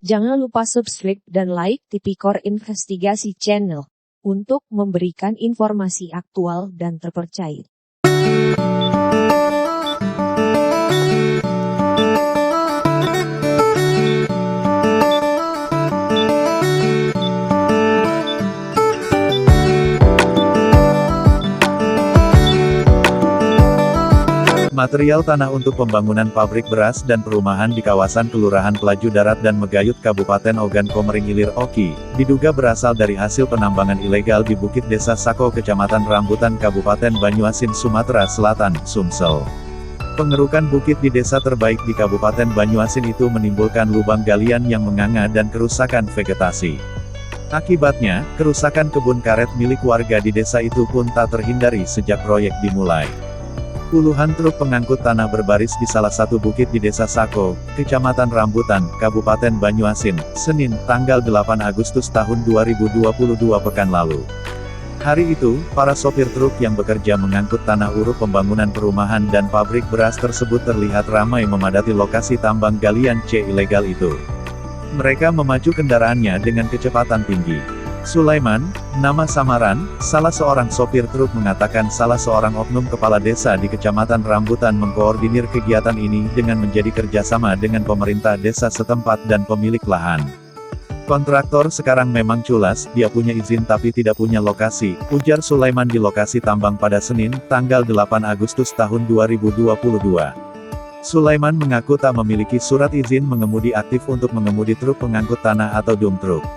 Jangan lupa subscribe dan like Tipikor Investigasi Channel untuk memberikan informasi aktual dan terpercaya. Material tanah untuk pembangunan pabrik beras dan perumahan di kawasan Kelurahan Pelaju Darat dan Megayut Kabupaten Ogan Komering Ilir Oki, diduga berasal dari hasil penambangan ilegal di Bukit Desa Sako Kecamatan Rambutan Kabupaten Banyuasin Sumatera Selatan, Sumsel. Pengerukan bukit di desa terbaik di Kabupaten Banyuasin itu menimbulkan lubang galian yang menganga dan kerusakan vegetasi. Akibatnya, kerusakan kebun karet milik warga di desa itu pun tak terhindari sejak proyek dimulai. Puluhan truk pengangkut tanah berbaris di salah satu bukit di Desa Sako, Kecamatan Rambutan, Kabupaten Banyuasin, Senin, tanggal 8 Agustus tahun 2022 pekan lalu. Hari itu, para sopir truk yang bekerja mengangkut tanah uruk pembangunan perumahan dan pabrik beras tersebut terlihat ramai memadati lokasi tambang galian C ilegal itu. Mereka memacu kendaraannya dengan kecepatan tinggi. Sulaiman, nama samaran, salah seorang sopir truk mengatakan salah seorang oknum kepala desa di Kecamatan Rambutan mengkoordinir kegiatan ini dengan menjadi kerjasama dengan pemerintah desa setempat dan pemilik lahan. Kontraktor sekarang memang culas, dia punya izin tapi tidak punya lokasi, ujar Sulaiman di lokasi tambang pada Senin, tanggal 8 Agustus tahun 2022. Sulaiman mengaku tak memiliki surat izin mengemudi aktif untuk mengemudi truk pengangkut tanah atau dump truk.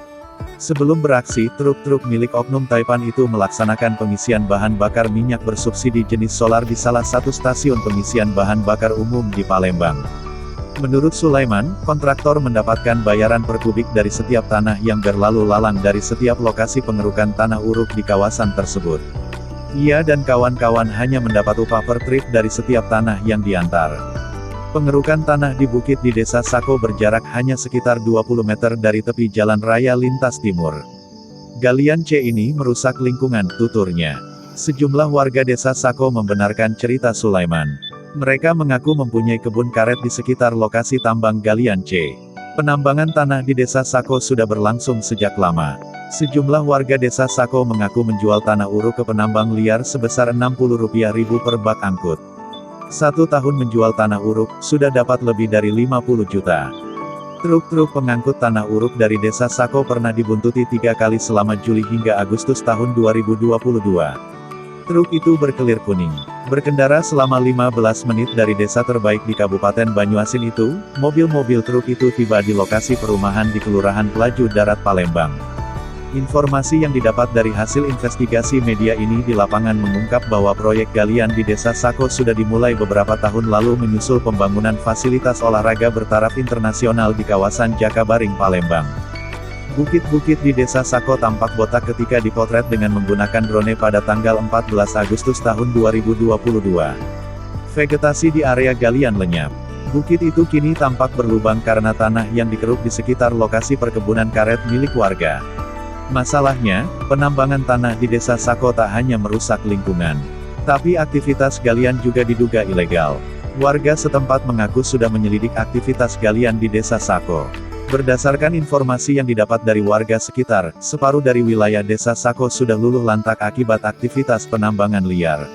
Sebelum beraksi, truk-truk milik oknum Taipan itu melaksanakan pengisian bahan bakar minyak bersubsidi jenis solar di salah satu stasiun pengisian bahan bakar umum di Palembang. Menurut Sulaiman, kontraktor mendapatkan bayaran per kubik dari setiap tanah yang berlalu lalang dari setiap lokasi pengerukan tanah uruk di kawasan tersebut. Ia dan kawan-kawan hanya mendapat upah per trip dari setiap tanah yang diantar. Pengerukan tanah di bukit di Desa Sako berjarak hanya sekitar 20 meter dari tepi jalan raya lintas timur. Galian C ini merusak lingkungan, tuturnya. Sejumlah warga Desa Sako membenarkan cerita Sulaiman. Mereka mengaku mempunyai kebun karet di sekitar lokasi tambang galian C. Penambangan tanah di Desa Sako sudah berlangsung sejak lama. Sejumlah warga Desa Sako mengaku menjual tanah uruk ke penambang liar sebesar Rp60.000 per bak angkut. 1 tahun menjual tanah uruk, sudah dapat lebih dari 50 juta. Truk-truk pengangkut tanah uruk dari Desa Sako pernah dibuntuti 3 kali selama Juli hingga Agustus tahun 2022. Truk itu berkelir kuning. Berkendara selama 15 menit dari desa terbaik di Kabupaten Banyuasin itu, mobil-mobil truk itu tiba di lokasi perumahan di Kelurahan Pelaju Darat Palembang. Informasi yang didapat dari hasil investigasi media ini di lapangan mengungkap bahwa proyek galian di Desa Sako sudah dimulai beberapa tahun lalu menyusul pembangunan fasilitas olahraga bertaraf internasional di kawasan Jakabaring, Palembang. Bukit-bukit di Desa Sako tampak botak ketika dipotret dengan menggunakan drone pada tanggal 14 Agustus tahun 2022. Vegetasi di area galian lenyap. Bukit itu kini tampak berlubang karena tanah yang dikeruk di sekitar lokasi perkebunan karet milik warga. Masalahnya, penambangan tanah di Desa Sako tak hanya merusak lingkungan, tapi aktivitas galian juga diduga ilegal. Warga setempat mengaku sudah menyelidik aktivitas galian di Desa Sako. Berdasarkan informasi yang didapat dari warga sekitar, separuh dari wilayah Desa Sako sudah luluh lantak akibat aktivitas penambangan liar.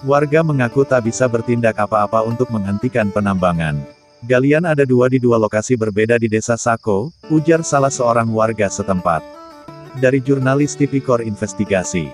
Warga mengaku tak bisa bertindak apa-apa untuk menghentikan penambangan. Galian ada di 2 lokasi berbeda di Desa Sako, ujar salah seorang warga setempat. Dari jurnalis Tipikor Investigasi.